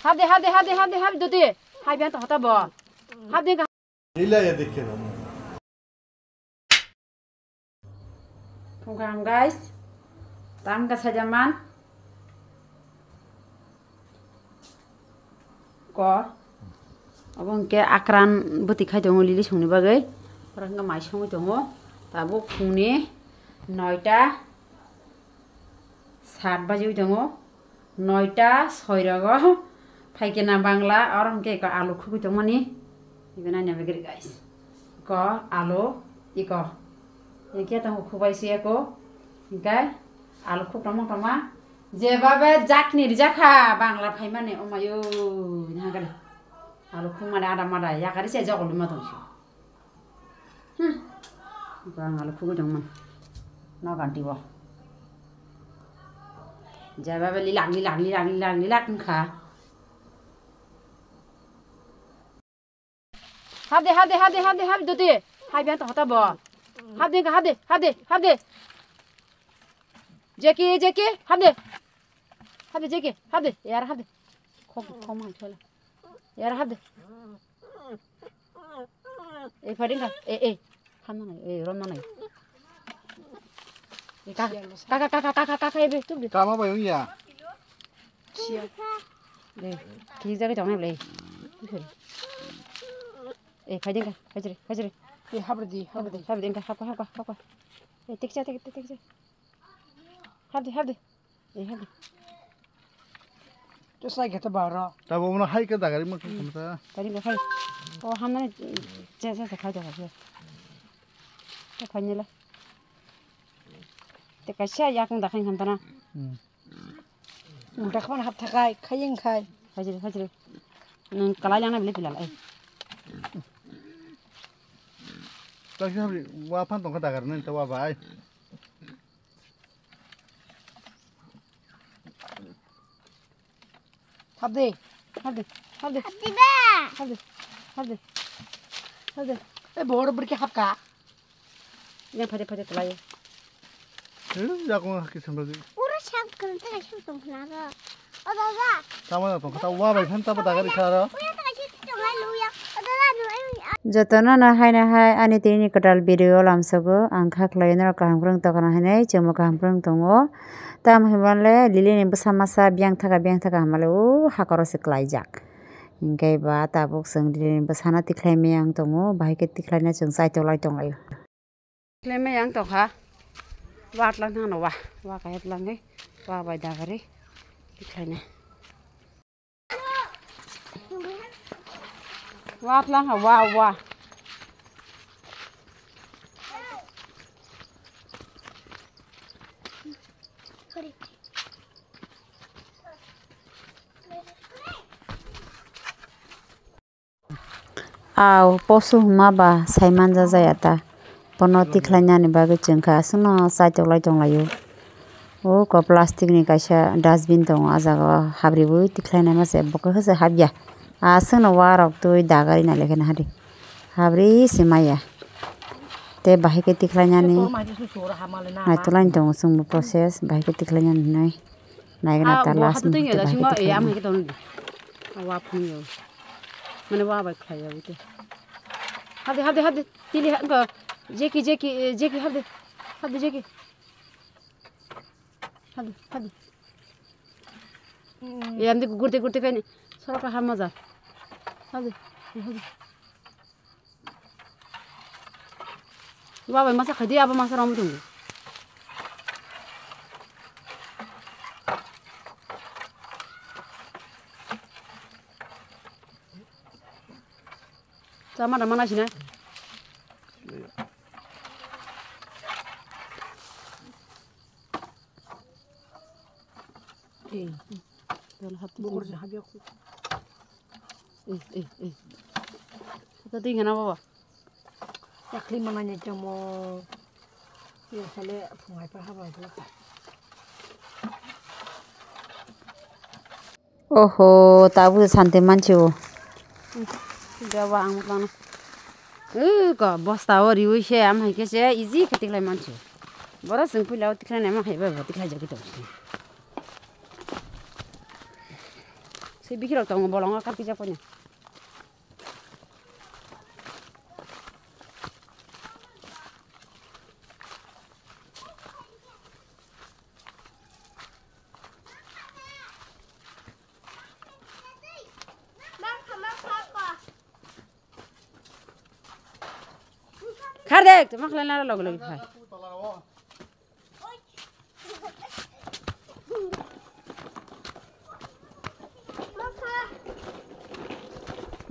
Habdi dodi. Hai biang tak bo. Habdi ka. Ila ya dekke na. Program guys. Tam ka sajaman. Ko. Abang ke akran buti khai dong lili sungni bagai. Orang ka mai sung dong. Tabu fungni 9টা 7 বাজে দङ 9টা 6 रगो फाइकेना बांग्ला और हमके का आलू खुबी दङ नि इगना नामे गरि guys क आलू इक एके त खुबाइ सिएको गाय आलू खुब टमा जेबाबे जाकनि रिजाखा बांग्ला फाइ माने अमायो नागले आलू खुब माने आदा मादा याकारि से जगलु मा दंसो बांग आलू खुबी दङमन न गान्टिबो जाबाबे लिलाक खा हाबदे दodi हाइ बियान त बो हाबदे जेकी हाबदे यार हाबदे खम हाइथला यार हाबदे ए फडिंगा ए हामना ए रमना नै Kakak ibu tu beli. Kamu apa yang ya? Siap. Deh, kita ke jangan beli. Kajian kan, kajian. Habdi. Hapa. Tiksa. Habdi. Terus lagi kita baru. Tapi mana hai ke dagari macam mana? Tadi nggak hai. Oh, hamna jasa sekali aja. Apa lah. Tekasya yakung dakin kantana. Mudah kapan hap takai, kain kai. Hajir. Nung kalajang na beli pilal. Tapi hari wapan tong kadagar nanti tawa bay. Habde. Bohor berke hap ka. Yang pada telai. Ya kau nak kisah lagi. Urus siap kerja kasih tong kenapa? Oh dah. Sama tong kata wah bay kan tapi dagari kara. Uya tak kasih tong lalu ya. Oh dah. Jotona na hai ani tini kadal video lamsago angka klainer kahamprung tokana hane jemo kahamprung tongo tam hibanle lili ni besamasa biang taka hamale hakoro seklaijak ingkai ba tabuk seng lili ni besana tiklai meyang tongo bahai ke tiklai na jeng sai tolai tongayo tiklai meyang tokha wat lang na wa kahit lang wa bay dagari tiklai na wat lang wa aw posu maba saiman jayata pono tiklainya ni bagi jengka suno sai tolai o ko plastic ni kaisa dustbin tong ajaga habribu tiklaina mase boko hose habya asung warok tui dagari na lekena hadi habri simaya te bahai ke tiklainya ni na tolain tong sung proses bahai ke tiklainya ni nai na talas tu tinggal dah cuma am ke tong wa phunyo mane wa ba khaya ute hadi tili ka jeki hadi jeki hadi ya amde gurte kan saraka hamaza hadi baba masa khadi aba masa ramu tungu sama ada mana sini bukur sih habis aku kita tinggal apa bapa ya kelima nanya cuma ya saya pungai apa itu oho tabu sante manchu jawa ang mana kok bos tahu riu sih am hai ke sih easy ketik lai manchu boros sengpui lau tikla nama hai bapa tikla jadi tu si bikirok tong bolong akar pijak punya. Khar dek, mak lena log log phai.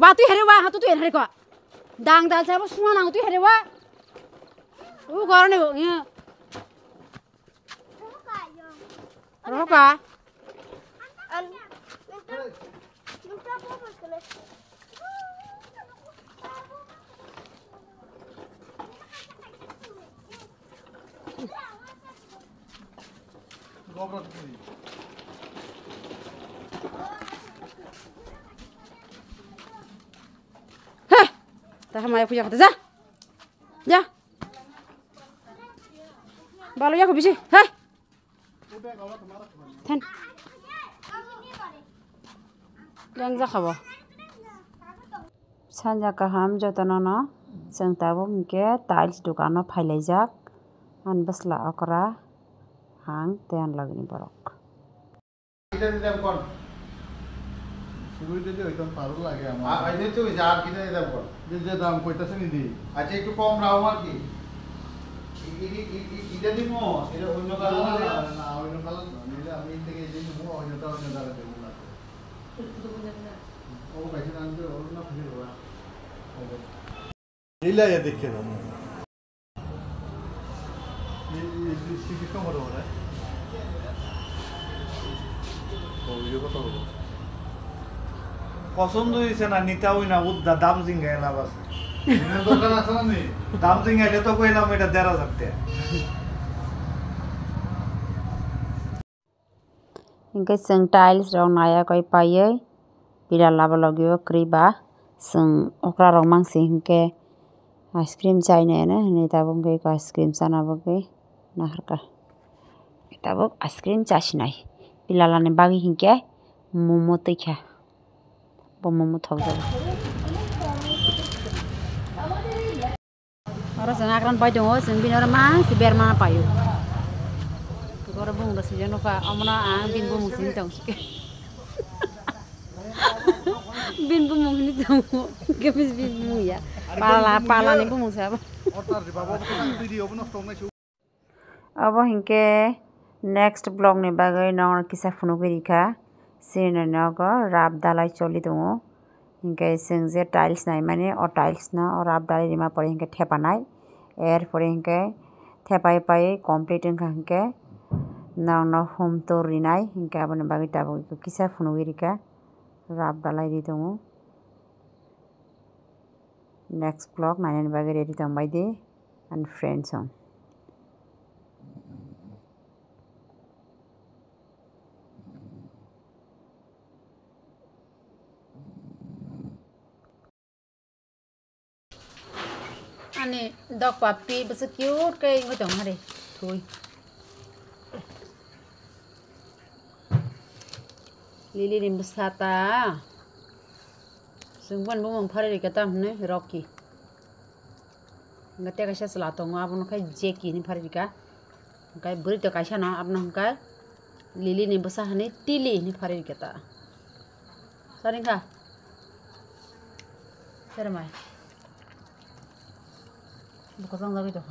Ba tu here wa ha tu here ko. Dang dal sa ba suma nang tu here wa. U gor ne ya. Ro ka. Tak hamai punya kata za, ya. Balu ya aku bisi, heh. Ten. Yang za khawa. Sanja kaham jotonono जों दाबो मिके tiles दुकानो फाइलाइजाक आन बसला अकरा हां तेन लगनी बरक এটা দিলাম কোন সুবিধা যে ওইটা পারো লাগে আমার আইনে তো যার কিনে দিলাম কোন যে দাম কইতাছে নি দি আচ্ছা একটু কম রাও আর কি এটা দিমো এটা অন্য কালার না অন্য কালার না নিলে আমি থেকে এই দিমো অন্যটা অন্য কালার দেব না ও বাইরে আনতে অন্য ফিরে দেবা নীলা ya দেখে নাও এই সিটি কম হলো না ও ইয়ে কত হলো পছন্দ হইছে না নিতাও না উদ্দা দাম জিঙ্গায় লাভ আছে এর দোকান আছে না নি দাম জিঙ্গাইলে তো কইলাম এটা 1,500 টাকা इनके जों टाइल्स रं नाया गय पायै बिरा लाबो लगियो क्रिबा जों अक्रा रं मांसे इनके आइसक्रीम चाइने ने नै दाबो गय आइसक्रीम जानाबो गय नाहरका दाबो आइसक्रीम चासिनाय बिलालाने बागि इनके मोमो तैखा बो मोमो थक जाबो Ora जों आग्रान बाय दङ जों बिनाव मांसे बेरमा पायो गरा बुंदा सिजन का अमना आं बिन बुमुसिन दंसके बिन बुमुनि दङ गेबिस बिन बुमुया पाला नि बुमुसा অর্ডার দি বাবা তো তুই দিও না নষ্ট अब हिंके नेक्स्ट ब्लॉग ने बागै नङ किसा फुनु गरिखा सिने नग राब दालाय चलि दङ हिंके जों जे टाइल्स नाय माने अ टाइल्स न अ राब दालाय रिमा परे हिंके थेपानाय एर परे हिंके थेपाय पाय कमप्लीट हिंके नङ न होम टूर रिनाय हिंके आबने बागै ताबो किसा फुनु गरिखा राब दालाय रि दङ नेक्स्ट ब्लॉग नायनि बागै रेडि दं बायदि and friends on Ani dog puppy bese cute kay ngo tong hade thôi Lili rim besata Sung ban bumong phare ka tam ne Rocky ngate ka sha sala tong abun kai Jackie ni phare ka kai buri to ka sha na abna ka Lili ni besa hane Tili ni phare ka ta Saring ka Sermai buka sang lagi dah.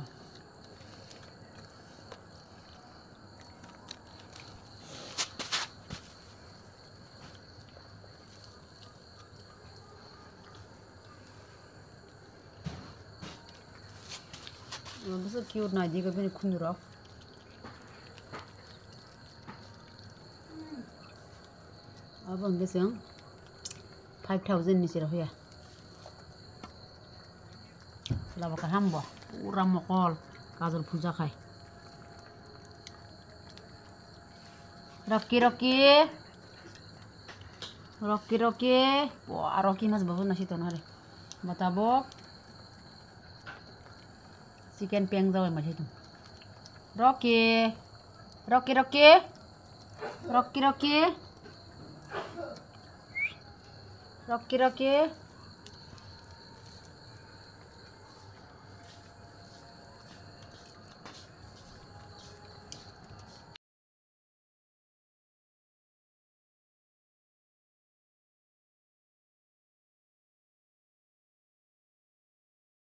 Masa cute na jadi kau ni kunjurah. Abang dia siang 5,000 ni sirah ya. Selama kahamba. Pura mokol kajol puja khai Rocky wah Rocky mas bagus nasi ton hari matabok chicken piang jawai masih tu Rocky Rocky Rocky